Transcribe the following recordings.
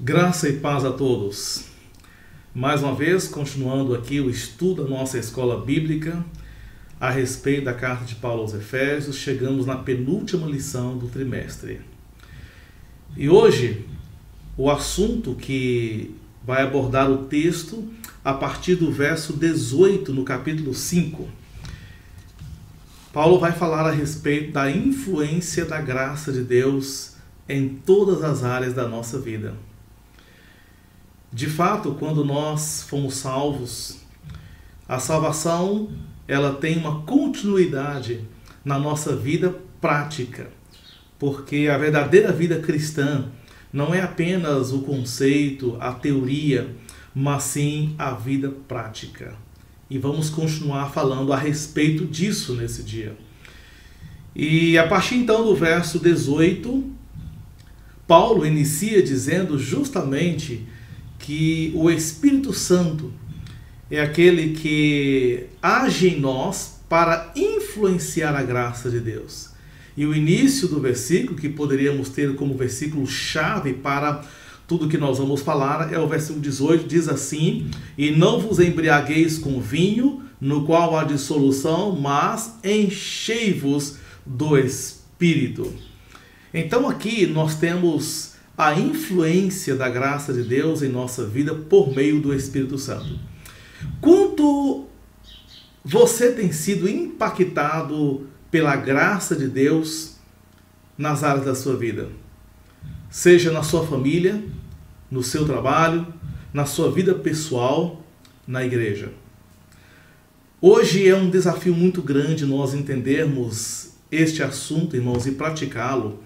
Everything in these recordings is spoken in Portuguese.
Graça e paz a todos. Mais uma vez, continuando aqui o estudo da nossa escola bíblica a respeito da carta de Paulo aos Efésios, chegamos na penúltima lição do trimestre. E hoje, o assunto que vai abordar o texto a partir do verso 18 no capítulo 5. Paulo vai falar a respeito da influência da graça de Deus em todas as áreas da nossa vida. De fato, quando nós fomos salvos, a salvação ela tem uma continuidade na nossa vida prática, porque a verdadeira vida cristã não é apenas o conceito, a teoria, mas sim a vida prática. E vamos continuar falando a respeito disso nesse dia. E a partir então do verso 18, Paulo inicia dizendo justamente que o Espírito Santo é aquele que age em nós para influenciar a graça de Deus. E o início do versículo, que poderíamos ter como versículo-chave para tudo que nós vamos falar, é o versículo 18, diz assim: "E não vos embriagueis com vinho, no qual há dissolução, mas enchei-vos do Espírito." Então aqui nós temos a influência da graça de Deus em nossa vida por meio do Espírito Santo. Quanto você tem sido impactado pela graça de Deus nas áreas da sua vida? Seja na sua família, no seu trabalho, na sua vida pessoal, na igreja. Hoje é um desafio muito grande nós entendermos este assunto, irmãos, e praticá-lo,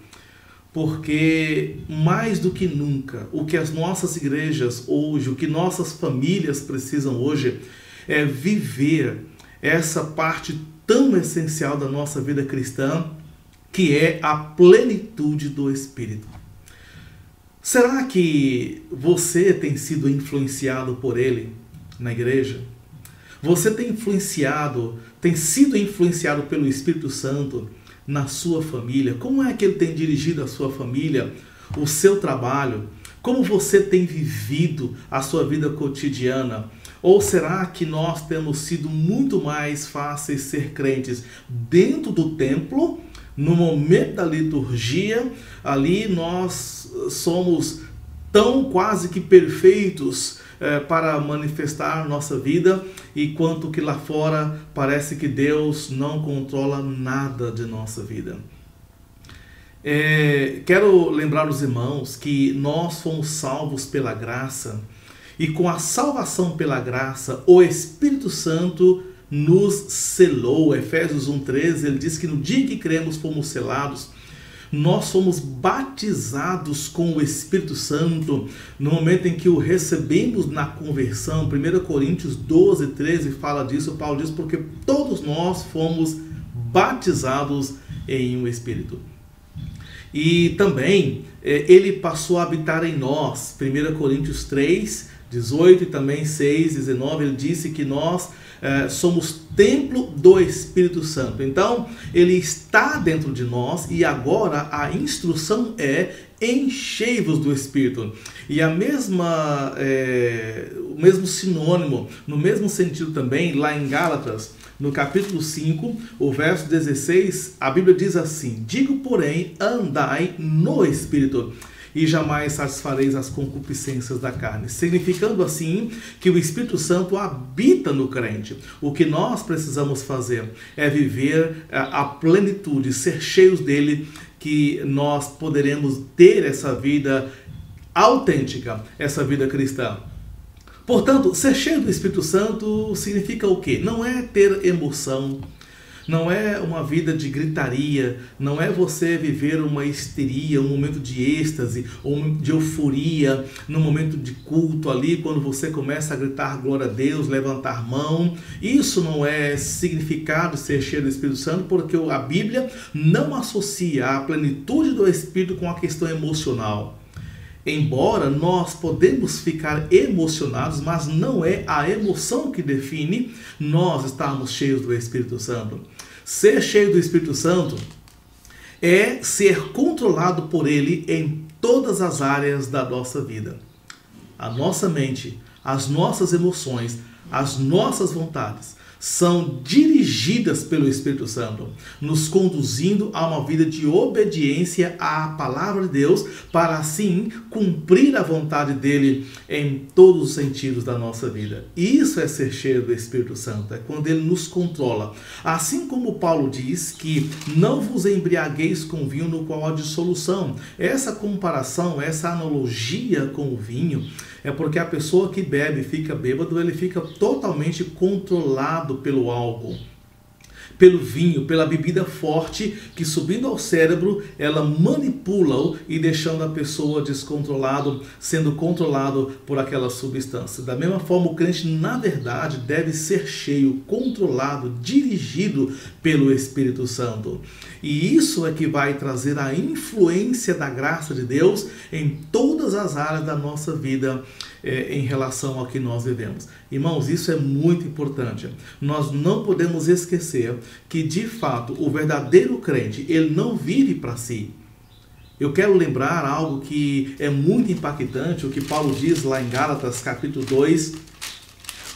porque mais do que nunca, o que as nossas igrejas hoje, o que nossas famílias precisam hoje é viver essa parte tão essencial da nossa vida cristã, que é a plenitude do Espírito. Será que você tem sido influenciado por Ele na igreja? Você tem sido influenciado pelo Espírito Santo na sua família? Como é que Ele tem dirigido a sua família, o seu trabalho? Como você tem vivido a sua vida cotidiana? Ou será que nós temos sido muito mais fáceis ser crentes dentro do templo, no momento da liturgia? Ali nós somos tão quase que perfeitos para manifestar nossa vida, e quanto que lá fora parece que Deus não controla nada de nossa vida. Quero lembrar os irmãos que nós fomos salvos pela graça, e com a salvação pela graça, o Espírito Santo nos selou. Efésios 1,13, ele diz que no dia em que cremos fomos selados. Nós fomos batizados com o Espírito Santo no momento em que o recebemos na conversão. 1 Coríntios 12,13 fala disso. Paulo diz: porque todos nós fomos batizados em um Espírito. E também ele passou a habitar em nós. 1 Coríntios 3,18 e também 6,19, ele disse que nós somos templo do Espírito Santo. Então, ele está dentro de nós, e agora a instrução é: enchei-vos do Espírito. E o mesmo sinônimo, no mesmo sentido também, lá em Gálatas, no capítulo 5, o verso 16, a Bíblia diz assim: "Digo, porém, andai no Espírito, e jamais satisfareis as concupiscências da carne", significando assim que o Espírito Santo habita no crente. O que nós precisamos fazer é viver a plenitude, ser cheios dele, que nós poderemos ter essa vida autêntica, essa vida cristã. Portanto, ser cheio do Espírito Santo significa o quê? Não é ter emoção, não é uma vida de gritaria, não é você viver uma histeria, um momento de êxtase, ou de euforia, no momento de culto ali, quando você começa a gritar glória a Deus, levantar mão. Isso não é significado de ser cheio do Espírito Santo, porque a Bíblia não associa a plenitude do Espírito com a questão emocional. Embora nós podemos ficar emocionados, mas não é a emoção que define nós estarmos cheios do Espírito Santo. Ser cheio do Espírito Santo é ser controlado por Ele em todas as áreas da nossa vida. a nossa mente, as nossas emoções, as nossas vontades são dirigidas pelo Espírito Santo, nos conduzindo a uma vida de obediência à palavra de Deus, para assim cumprir a vontade dele em todos os sentidos da nossa vida. Isso é ser cheio do Espírito Santo, é quando ele nos controla. Assim como Paulo diz que não vos embriagueis com vinho no qual há dissolução. Essa comparação, essa analogia com o vinho, é porque a pessoa que bebe, fica bêbado, ele fica totalmente controlado pelo álcool, pelo vinho, pela bebida forte, que subindo ao cérebro, ela manipula-o e deixando a pessoa descontrolado, sendo controlado por aquela substância. Da mesma forma, o crente, na verdade, deve ser cheio, controlado, dirigido pelo Espírito Santo. E isso é que vai trazer a influência da graça de Deus em todas as áreas da nossa vida, em relação ao que nós vivemos. Irmãos, isso é muito importante. Nós não podemos esquecer que, de fato, o verdadeiro crente, ele não vive para si. Eu quero lembrar algo que é muito impactante, o que Paulo diz lá em Gálatas, capítulo 2,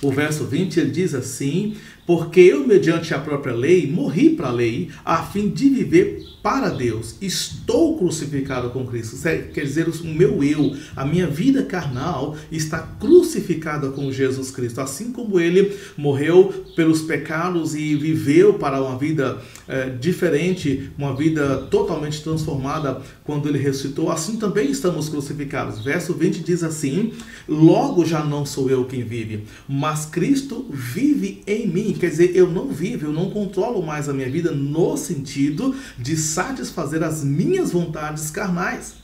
o verso 20, ele diz assim: porque eu, mediante a própria lei, morri para a lei, a fim de viver para Deus. Estou crucificado com Cristo. Quer dizer, o meu eu, a minha vida carnal, está crucificada com Jesus Cristo. Assim como ele morreu pelos pecados e viveu para uma vida diferente, uma vida totalmente transformada quando ele ressuscitou, assim também estamos crucificados. Verso 20 diz assim: logo já não sou eu quem vive, mas Cristo vive em mim. Quer dizer, eu não vivo, eu não controlo mais a minha vida no sentido de satisfazer as minhas vontades carnais.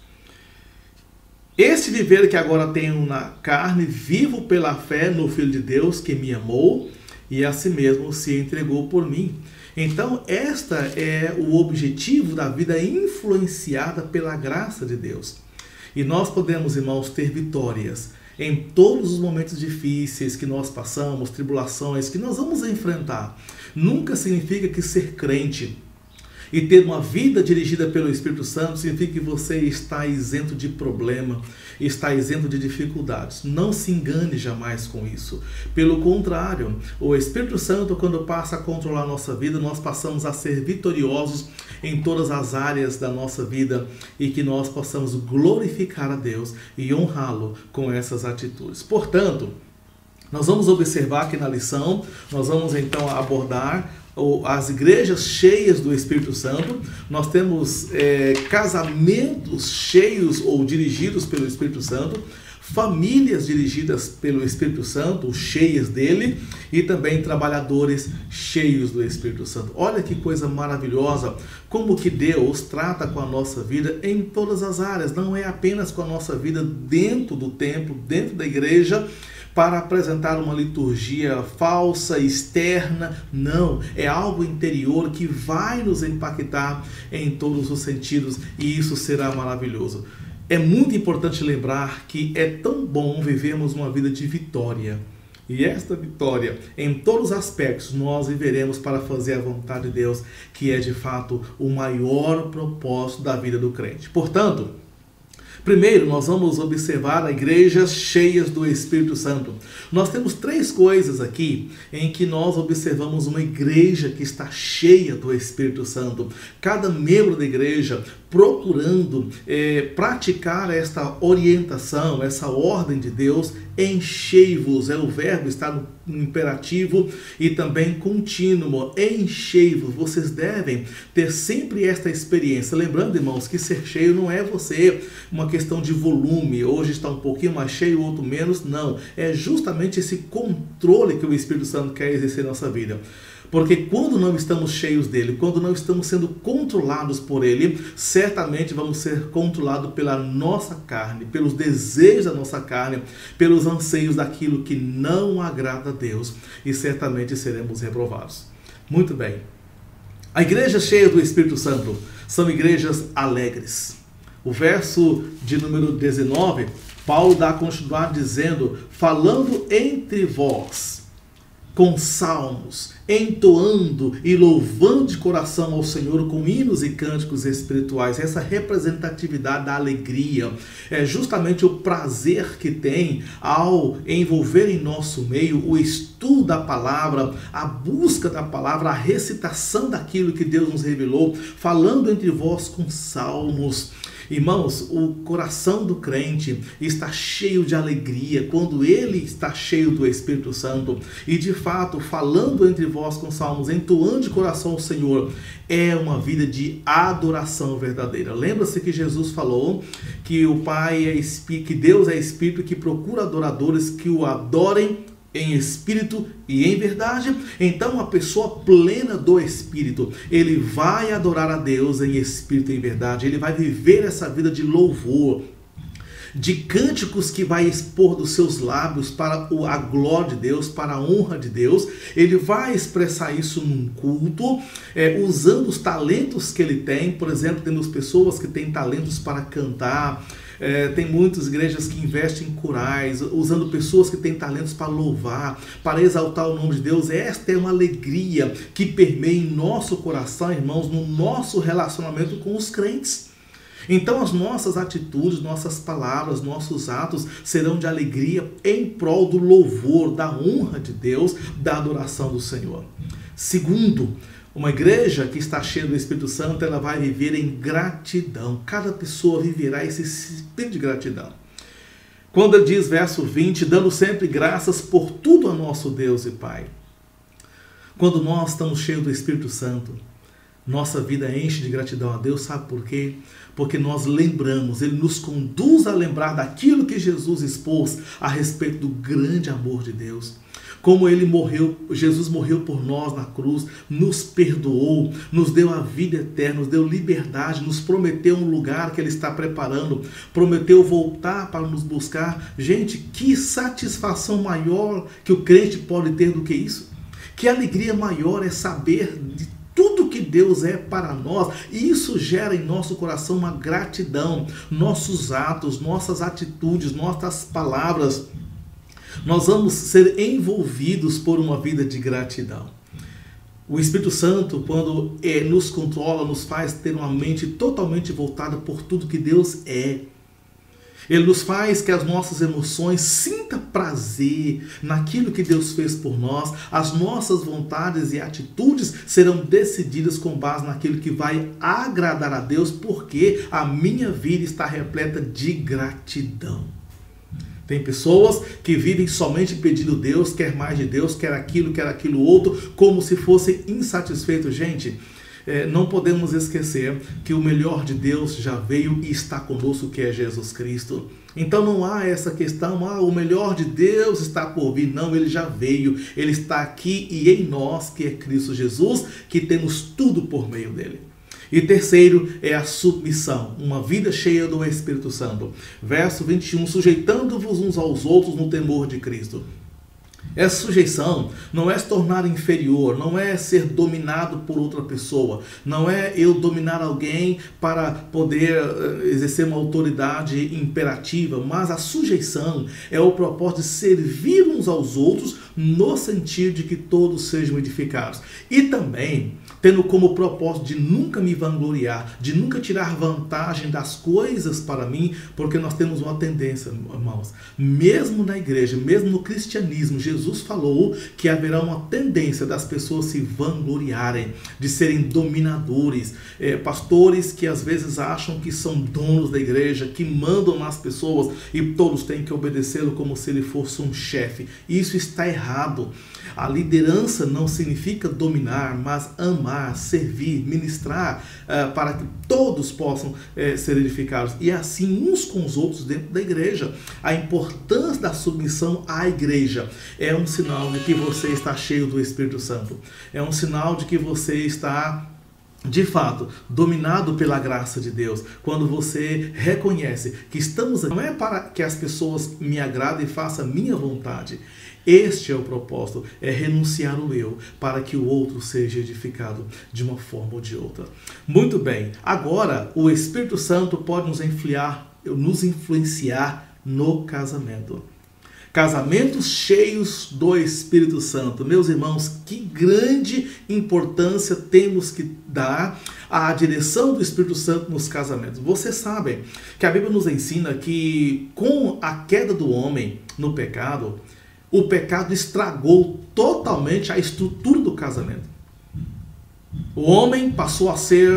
Esse viver que agora tenho na carne, vivo pela fé no Filho de Deus que me amou e a si mesmo se entregou por mim. Então, esta é o objetivo da vida influenciada pela graça de Deus. E nós podemos, irmãos, ter vitórias em todos os momentos difíceis que nós passamos, tribulações que nós vamos enfrentar. Nunca significa que ser crente e ter uma vida dirigida pelo Espírito Santo significa que você está isento de problema, está isento de dificuldades. Não se engane jamais com isso. Pelo contrário, o Espírito Santo, quando passa a controlar a nossa vida, nós passamos a ser vitoriosos em todas as áreas da nossa vida e que nós possamos glorificar a Deus e honrá-lo com essas atitudes. Portanto, nós vamos observar aqui na lição, nós vamos então abordar as igrejas cheias do Espírito Santo. Nós temos casamentos cheios ou dirigidos pelo Espírito Santo, famílias dirigidas pelo Espírito Santo, cheias dele, e também trabalhadores cheios do Espírito Santo. Olha que coisa maravilhosa, como que Deus trata com a nossa vida em todas as áreas, não é apenas com a nossa vida dentro do templo, dentro da igreja, para apresentar uma liturgia falsa, externa. Não, é algo interior que vai nos impactar em todos os sentidos, e isso será maravilhoso. É muito importante lembrar que é tão bom vivermos uma vida de vitória. E esta vitória, em todos os aspectos, nós viveremos para fazer a vontade de Deus, que é de fato o maior propósito da vida do crente. Portanto, primeiro, nós vamos observar igrejas cheias do Espírito Santo. Nós temos três coisas aqui em que nós observamos uma igreja que está cheia do Espírito Santo. Cada membro da igreja procurando praticar esta orientação, essa ordem de Deus. Enchei-vos, o verbo está no imperativo e também contínuo. Enchei-vos, vocês devem ter sempre esta experiência. Lembrando, irmãos, que ser cheio não é você uma questão de volume, hoje está um pouquinho mais cheio, outro menos, não. É justamente esse controle que o Espírito Santo quer exercer na nossa vida. Porque quando não estamos cheios dele, quando não estamos sendo controlados por ele, certamente vamos ser controlados pela nossa carne, pelos desejos da nossa carne, pelos anseios daquilo que não agrada a Deus, e certamente seremos reprovados. Muito bem. A igreja cheia do Espírito Santo são igrejas alegres. O verso de número 19, Paulo dá a continuar dizendo, falando entre vós. com salmos, entoando e louvando de coração ao Senhor com hinos e cânticos espirituais. Essa representatividade da alegria é justamente o prazer que tem ao envolver em nosso meio o estudo da palavra, a busca da palavra, a recitação daquilo que Deus nos revelou, falando entre vós com salmos. Irmãos, o coração do crente está cheio de alegria quando ele está cheio do Espírito Santo. E de fato, falando entre vós com salmos, entoando de coração ao Senhor, é uma vida de adoração verdadeira. Lembra-se que Jesus falou que o Pai é Espírito, que Deus é Espírito, que procura adoradores que o adorem em espírito e em verdade. Então a pessoa plena do Espírito, ele vai adorar a Deus em espírito e em verdade, ele vai viver essa vida de louvor, de cânticos que vai expor dos seus lábios para a glória de Deus, para a honra de Deus. Ele vai expressar isso num culto, usando os talentos que ele tem. Por exemplo, temos pessoas que têm talentos para cantar. Tem muitas igrejas que investem em corais, usando pessoas que têm talentos para louvar, para exaltar o nome de Deus. Esta é uma alegria que permeia em nosso coração, irmãos, no nosso relacionamento com os crentes. Então as nossas atitudes, nossas palavras, nossos atos serão de alegria em prol do louvor, da honra de Deus, da adoração do Senhor. Segundo, uma igreja que está cheia do Espírito Santo, ela vai viver em gratidão. Cada pessoa viverá esse espírito de gratidão. Quando ele diz, verso 20, dando sempre graças por tudo a nosso Deus e Pai. Quando nós estamos cheios do Espírito Santo, nossa vida enche de gratidão a Deus. Sabe por quê? Porque nós lembramos, ele nos conduz a lembrar daquilo que Jesus expôs a respeito do grande amor de Deus. Como ele morreu, Jesus morreu por nós na cruz, nos perdoou, nos deu a vida eterna, nos deu liberdade, nos prometeu um lugar que ele está preparando, prometeu voltar para nos buscar. Gente, que satisfação maior que o crente pode ter do que isso? Que alegria maior é saber de tudo que Deus é para nós, e isso gera em nosso coração uma gratidão. Nossos atos, nossas atitudes, nossas palavras, nós vamos ser envolvidos por uma vida de gratidão. O Espírito Santo, quando nos controla, nos faz ter uma mente totalmente voltada por tudo que Deus é. Ele nos faz que as nossas emoções sintam prazer naquilo que Deus fez por nós. As nossas vontades e atitudes serão decididas com base naquilo que vai agradar a Deus, porque a minha vida está repleta de gratidão. Tem pessoas que vivem somente pedindo Deus, quer mais de Deus, quer aquilo outro, como se fossem insatisfeitos. Gente, não podemos esquecer que o melhor de Deus já veio e está conosco, que é Jesus Cristo. Então não há essa questão, o melhor de Deus está por vir. Não, ele já veio, ele está aqui e em nós, que é Cristo Jesus, que temos tudo por meio dele. E terceiro é a submissão, uma vida cheia do Espírito Santo. Verso 21, sujeitando-vos uns aos outros no temor de Cristo. Essa sujeição não é se tornar inferior, não é ser dominado por outra pessoa, não é eu dominar alguém para poder exercer uma autoridade imperativa, mas a sujeição é o propósito de servir uns aos outros no sentido de que todos sejam edificados. E também tendo como propósito de nunca me vangloriar, de nunca tirar vantagem das coisas para mim, porque nós temos uma tendência, irmãos, mesmo na igreja, mesmo no cristianismo, Jesus falou que haverá uma tendência das pessoas se vangloriarem, de serem dominadores, pastores que às vezes acham que são donos da igreja, que mandam nas pessoas e todos têm que obedecê-lo como se ele fosse um chefe. Isso está errado. A liderança não significa dominar, mas amar, servir, ministrar, para que todos possam ser edificados. E assim uns com os outros dentro da igreja. A importância da submissão à igreja é um sinal de que você está cheio do Espírito Santo. É um sinal de que você está, de fato, dominado pela graça de Deus. Quando você reconhece que estamos aqui, não é para que as pessoas me agradem e façam a minha vontade. Este é o propósito, é renunciar o eu para que o outro seja edificado de uma forma ou de outra. Muito bem, agora o Espírito Santo pode nos influenciar no casamento. Casamentos cheios do Espírito Santo. Meus irmãos, que grande importância temos que dar à direção do Espírito Santo nos casamentos. Vocês sabem que a Bíblia nos ensina que com a queda do homem no pecado, o pecado estragou totalmente a estrutura do casamento. O homem passou a ser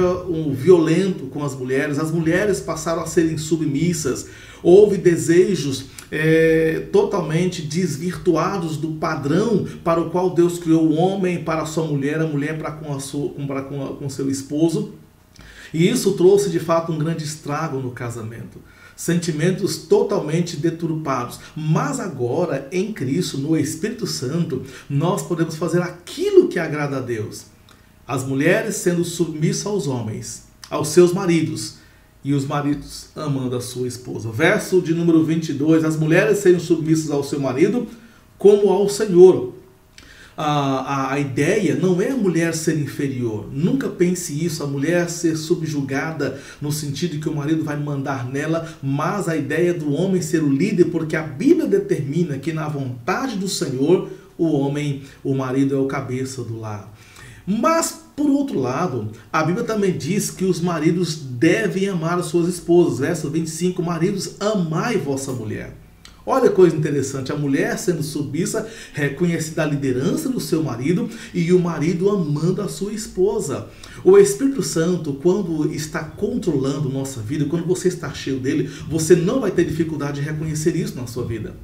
violento com as mulheres passaram a serem submissas, houve desejos totalmente desvirtuados do padrão para o qual Deus criou o homem para a sua mulher, a mulher para com seu esposo, e isso trouxe de fato um grande estrago no casamento. Sentimentos totalmente deturpados. Mas agora, em Cristo, no Espírito Santo, nós podemos fazer aquilo que agrada a Deus. As mulheres sendo submissas aos homens, aos seus maridos, e os maridos amando a sua esposa. Verso de número 22, as mulheres serem submissas ao seu marido como ao Senhor. A ideia não é a mulher ser inferior. Nunca pense isso, a mulher ser subjugada no sentido que o marido vai mandar nela, mas a ideia do homem ser o líder, porque a Bíblia determina que na vontade do Senhor, o marido é o cabeça do lar. Mas, por outro lado, a Bíblia também diz que os maridos devem amar as suas esposas. Verso 25, maridos, amai vossa mulher. Olha que coisa interessante, a mulher sendo submissa, reconhecida a liderança do seu marido e o marido amando a sua esposa. O Espírito Santo, quando está controlando nossa vida, quando você está cheio dele, você não vai ter dificuldade de reconhecer isso na sua vida.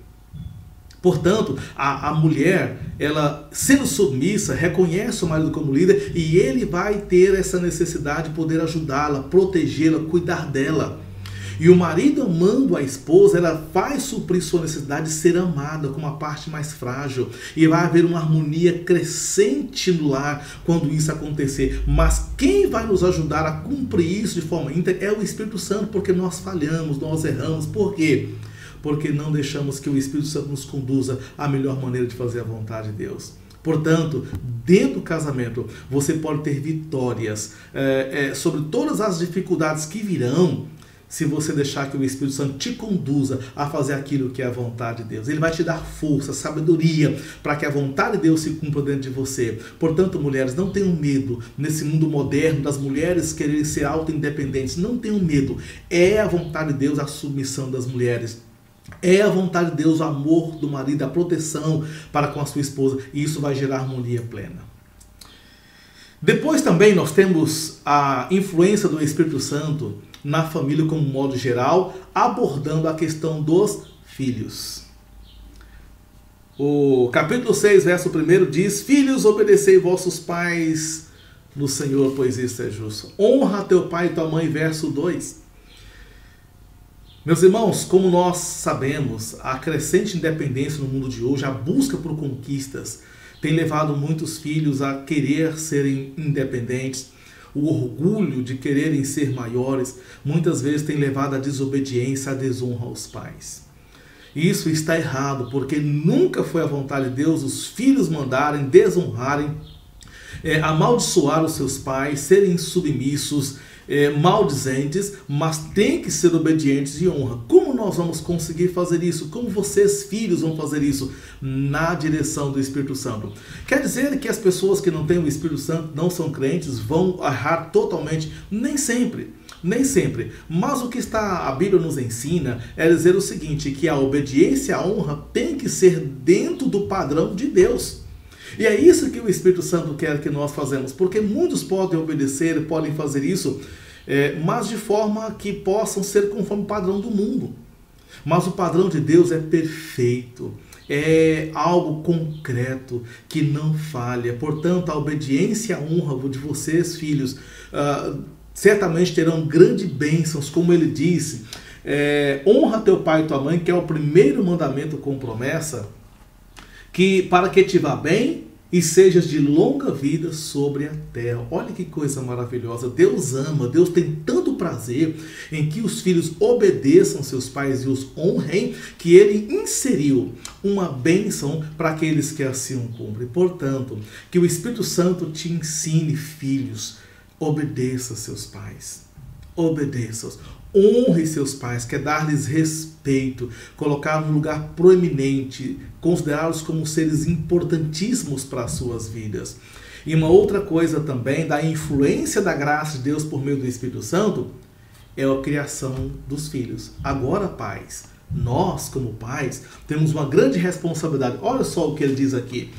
Portanto, a mulher, ela sendo submissa, reconhece o marido como líder e ele vai ter essa necessidade de poder ajudá-la, protegê-la, cuidar dela. E o marido amando a esposa, ela vai suprir sua necessidade de ser amada como a parte mais frágil. E vai haver uma harmonia crescente no lar quando isso acontecer. Mas quem vai nos ajudar a cumprir isso de forma íntegra é o Espírito Santo, porque nós falhamos, nós erramos. Por quê? Porque não deixamos que o Espírito Santo nos conduza à melhor maneira de fazer a vontade de Deus. Portanto, dentro do casamento, você pode ter vitórias sobre todas as dificuldades que virão, se você deixar que o Espírito Santo te conduza a fazer aquilo que é a vontade de Deus. Ele vai te dar força, sabedoria, para que a vontade de Deus se cumpra dentro de você. Portanto, mulheres, não tenham medo nesse mundo moderno das mulheres quererem ser auto-independentes. Não tenham medo. É a vontade de Deus a submissão das mulheres. É a vontade de Deus o amor do marido, a proteção para com a sua esposa. E isso vai gerar harmonia plena. Depois também nós temos a influência do Espírito Santo na família como modo geral, abordando a questão dos filhos. O capítulo 6, verso 1 diz: Filhos, obedecei vossos pais no Senhor, pois isso é justo. Honra teu pai e tua mãe, verso 2. Meus irmãos, como nós sabemos, a crescente independência no mundo de hoje, a busca por conquistas, tem levado muitos filhos a querer serem independentes. O orgulho de quererem ser maiores, muitas vezes tem levado à desobediência, à desonra aos pais. Isso está errado, porque nunca foi a vontade de Deus os filhos mandarem, desonrarem, amaldiçoar os seus pais, serem submissos, maldizentes, mas tem que ser obedientes e honra. Como nós vamos conseguir fazer isso? Como vocês, filhos, vão fazer isso? Na direção do Espírito Santo. Quer dizer que as pessoas que não têm o Espírito Santo, não são crentes, vão errar totalmente? Nem sempre. Nem sempre. Mas o que a Bíblia nos ensina é dizer o seguinte, que a obediência e a honra tem que ser dentro do padrão de Deus. E é isso que o Espírito Santo quer que nós façamos, porque muitos podem obedecer, podem fazer isso, mas de forma que possam ser conforme o padrão do mundo. Mas o padrão de Deus é perfeito, é algo concreto, que não falha. Portanto, a obediência e a honra de vocês, filhos, certamente terão grandes bênçãos, como ele disse, honra teu pai e tua mãe, que é o primeiro mandamento com promessa, que para que te vá bem e sejas de longa vida sobre a terra. Olha que coisa maravilhosa. Deus ama, Deus tem tanto prazer em que os filhos obedeçam seus pais e os honrem, que ele inseriu uma bênção para aqueles que assim o cumprem. Portanto, que o Espírito Santo te ensine, filhos, obedeça seus pais. Obedeça-os. Honre seus pais, quer dar-lhes respeito, colocar no lugar proeminente, considerá-los como seres importantíssimos para as suas vidas. E uma outra coisa também da influência da graça de Deus por meio do Espírito Santo é a criação dos filhos. Agora, pais, nós como pais temos uma grande responsabilidade. Olha só o que ele diz aqui.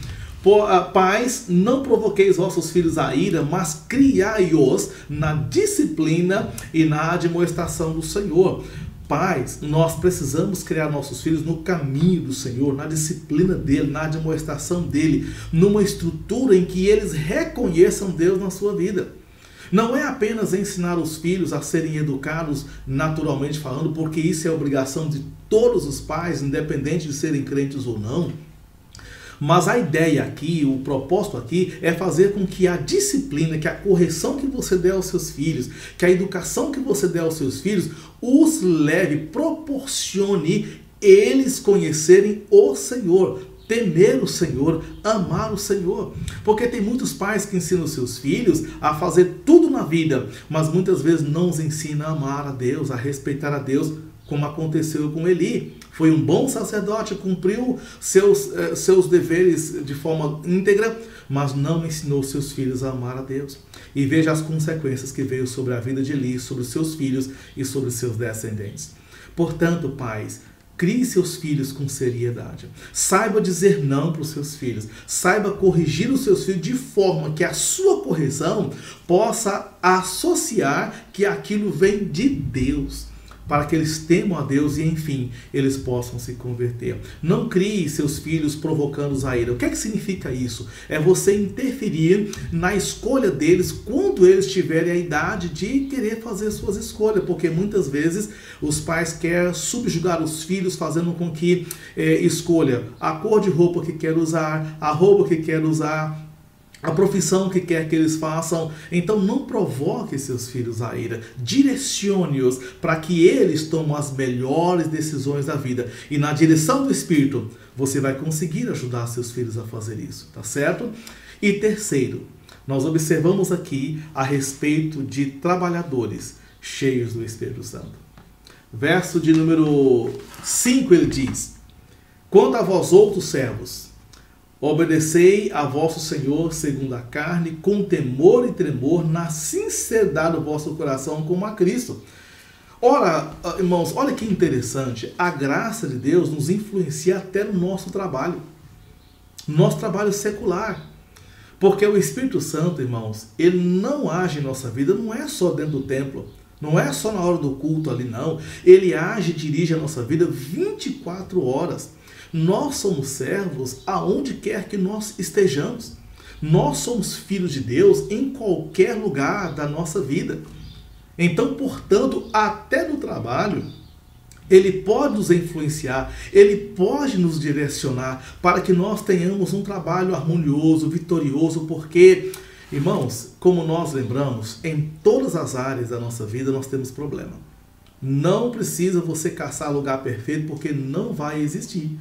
Pais, não provoqueis vossos filhos a ira, mas criai-os na disciplina e na admoestação do Senhor. Pais, nós precisamos criar nossos filhos no caminho do Senhor, na disciplina dele, na admoestação dele, numa estrutura em que eles reconheçam Deus na sua vida. Não é apenas ensinar os filhos a serem educados naturalmente falando, porque isso é obrigação de todos os pais, independente de serem crentes ou não. Mas a ideia aqui, o propósito aqui é fazer com que a disciplina, que a correção que você der aos seus filhos, que a educação que você der aos seus filhos, os leve, proporcione eles conhecerem o Senhor, temer o Senhor, amar o Senhor. Porque tem muitos pais que ensinam seus filhos a fazer tudo na vida, mas muitas vezes não os ensinam a amar a Deus, a respeitar a Deus, como aconteceu com Eli. Foi um bom sacerdote, cumpriu seus deveres de forma íntegra, mas não ensinou seus filhos a amar a Deus. E veja as consequências que veio sobre a vida de Eli, sobre os seus filhos e sobre os seus descendentes. Portanto, pais, crie seus filhos com seriedade. Saiba dizer não para os seus filhos. Saiba corrigir os seus filhos de forma que a sua correção possa associar que aquilo vem de Deus, para que eles temam a Deus e, enfim, eles possam se converter. Não crie seus filhos provocando-os a ira. O que é que significa isso? É você interferir na escolha deles quando eles tiverem a idade de querer fazer suas escolhas, porque muitas vezes os pais querem subjugar os filhos, fazendo com que escolha a cor de roupa que quer usar, a roupa que quer usar, a profissão que quer que eles façam. Então não provoque seus filhos a ira. Direcione-os para que eles tomem as melhores decisões da vida. E na direção do Espírito, você vai conseguir ajudar seus filhos a fazer isso, tá certo? E terceiro, nós observamos aqui a respeito de trabalhadores cheios do Espírito Santo. Verso de número 5, ele diz: quanto a vós outros servos, obedecei a vosso Senhor segundo a carne, com temor e tremor, na sinceridade do vosso coração, como a Cristo. Ora, irmãos, olha que interessante. A graça de Deus nos influencia até no nosso trabalho secular. Porque o Espírito Santo, irmãos, ele não age em nossa vida, não é só dentro do templo, não é só na hora do culto ali, não. Ele age e dirige a nossa vida 24 horas. Nós somos servos aonde quer que nós estejamos. Nós somos filhos de Deus em qualquer lugar da nossa vida. Então, portanto, até no trabalho, ele pode nos influenciar, ele pode nos direcionar para que nós tenhamos um trabalho harmonioso, vitorioso, porque, irmãos, como nós lembramos, em todas as áreas da nossa vida nós temos problema. Não precisa você caçar lugar perfeito, porque não vai existir.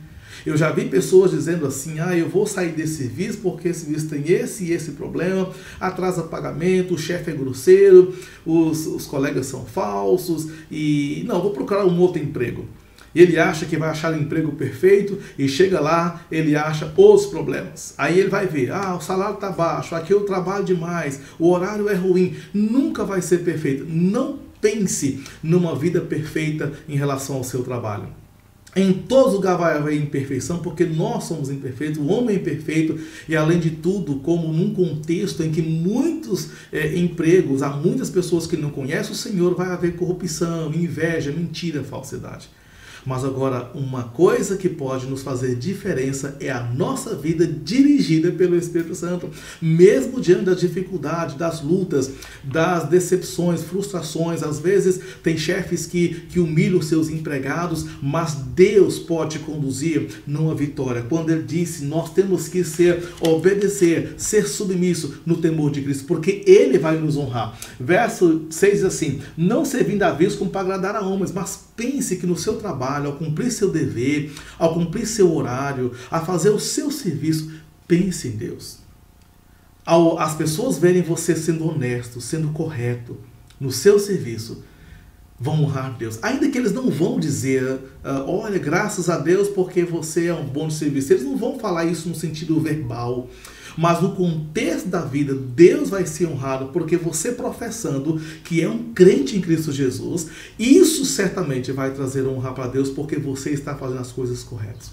Eu já vi pessoas dizendo assim: eu vou sair desse serviço porque esse serviço tem esse e esse problema, atrasa pagamento, o chefe é grosseiro, os colegas são falsos e não, vou procurar um outro emprego. Ele acha que vai achar o emprego perfeito e chega lá, ele acha os problemas. Aí ele vai ver, o salário está baixo, aqui eu trabalho demais, o horário é ruim, nunca vai ser perfeito. Não pense numa vida perfeita em relação ao seu trabalho. Em todo lugar vai haver imperfeição, porque nós somos imperfeitos, o homem é imperfeito, e além de tudo, como num contexto em que muitos empregos, há muitas pessoas que não conhecem o Senhor, vai haver corrupção, inveja, mentira, falsidade. Mas agora, uma coisa que pode nos fazer diferença é a nossa vida dirigida pelo Espírito Santo. Mesmo diante das dificuldades, das lutas, das decepções, frustrações, às vezes tem chefes que humilham seus empregados, mas Deus pode conduzir numa vitória. Quando ele disse, nós temos que obedecer, ser submisso no temor de Cristo, porque Ele vai nos honrar. Verso 6 diz assim: não servindo a Deus como para agradar a homens, mas pense que no seu trabalho, ao cumprir seu dever, ao cumprir seu horário, a fazer o seu serviço, pense em Deus. As pessoas verem você sendo honesto, sendo correto no seu serviço, vão honrar Deus. Ainda que eles não vão dizer, olha, graças a Deus porque você é um bom serviço. Eles não vão falar isso no sentido verbal. Mas no contexto da vida, Deus vai ser honrado porque você professando que é um crente em Cristo Jesus, isso certamente vai trazer honra para Deus porque você está fazendo as coisas corretas.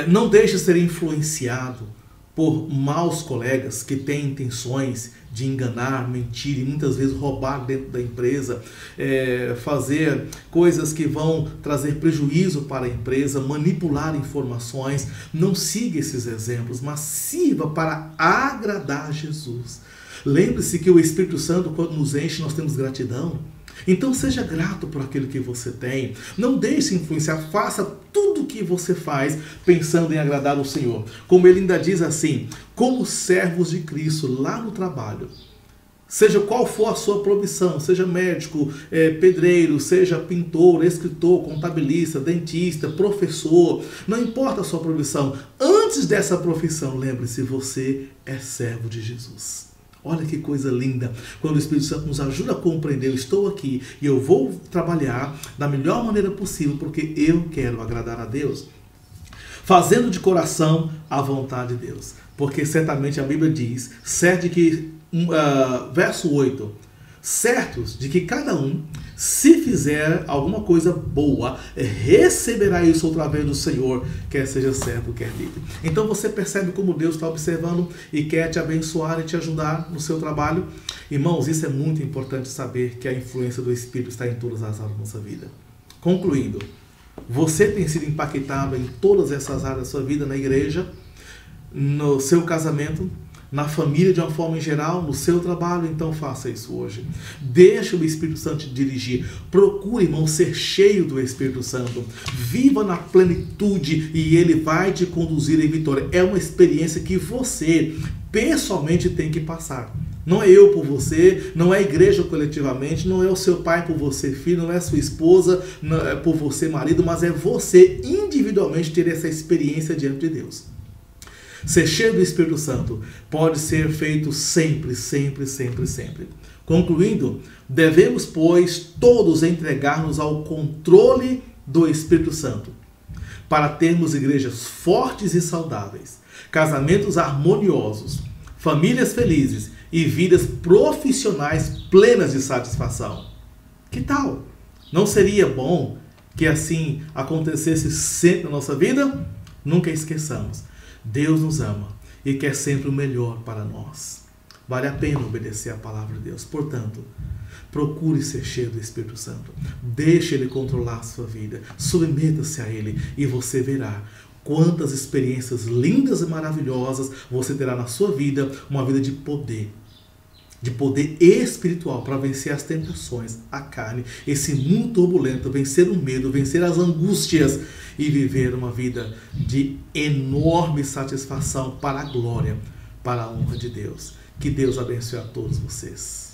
Não deixe ser influenciado por maus colegas que têm intenções de enganar, mentir e muitas vezes roubar dentro da empresa, fazer coisas que vão trazer prejuízo para a empresa, manipular informações. Não siga esses exemplos, mas sirva para agradar a Jesus. Lembre-se que o Espírito Santo, quando nos enche, nós temos gratidão. Então seja grato por aquilo que você tem. Não deixe influenciar, faça tudo o que você faz pensando em agradar o Senhor. Como ele ainda diz assim, como servos de Cristo lá no trabalho. Seja qual for a sua profissão, seja médico, pedreiro, seja pintor, escritor, contabilista, dentista, professor, não importa a sua profissão. Antes dessa profissão, lembre-se, você é servo de Jesus. Olha que coisa linda, quando o Espírito Santo nos ajuda a compreender, eu estou aqui e eu vou trabalhar da melhor maneira possível, porque eu quero agradar a Deus, fazendo de coração a vontade de Deus, porque certamente a Bíblia diz, verso 8, certos de que cada um, se fizer alguma coisa boa, receberá isso outra vez do Senhor, quer seja servo, quer livre. Então você percebe como Deus está observando e quer te abençoar e te ajudar no seu trabalho. Irmãos, isso é muito importante saber, que a influência do Espírito está em todas as áreas da nossa vida. Concluindo, você tem sido impactado em todas essas áreas da sua vida, na igreja, no seu casamento, na família de uma forma em geral, no seu trabalho, então faça isso hoje. Deixa o Espírito Santo te dirigir. Procure, irmão, ser cheio do Espírito Santo. Viva na plenitude e ele vai te conduzir em vitória. É uma experiência que você pessoalmente tem que passar. Não é eu por você, não é a igreja coletivamente, não é o seu pai por você, filho, não é a sua esposa por você, marido, mas é você individualmente ter essa experiência diante de Deus. Ser cheio do Espírito Santo pode ser feito sempre, sempre, sempre, sempre. Concluindo, devemos, pois, todos entregar-nos ao controle do Espírito Santo, para termos igrejas fortes e saudáveis, casamentos harmoniosos, famílias felizes e vidas profissionais plenas de satisfação. Que tal? Não seria bom que assim acontecesse sempre na nossa vida? Nunca esqueçamos. Deus nos ama e quer sempre o melhor para nós. Vale a pena obedecer a palavra de Deus. Portanto, procure ser cheio do Espírito Santo. Deixe Ele controlar a sua vida. Submeta-se a Ele e você verá quantas experiências lindas e maravilhosas você terá na sua vida. Uma vida de poder espiritual para vencer as tentações, a carne, esse mundo turbulento, vencer o medo, vencer as angústias e viver uma vida de enorme satisfação para a glória, para a honra de Deus. Que Deus abençoe a todos vocês.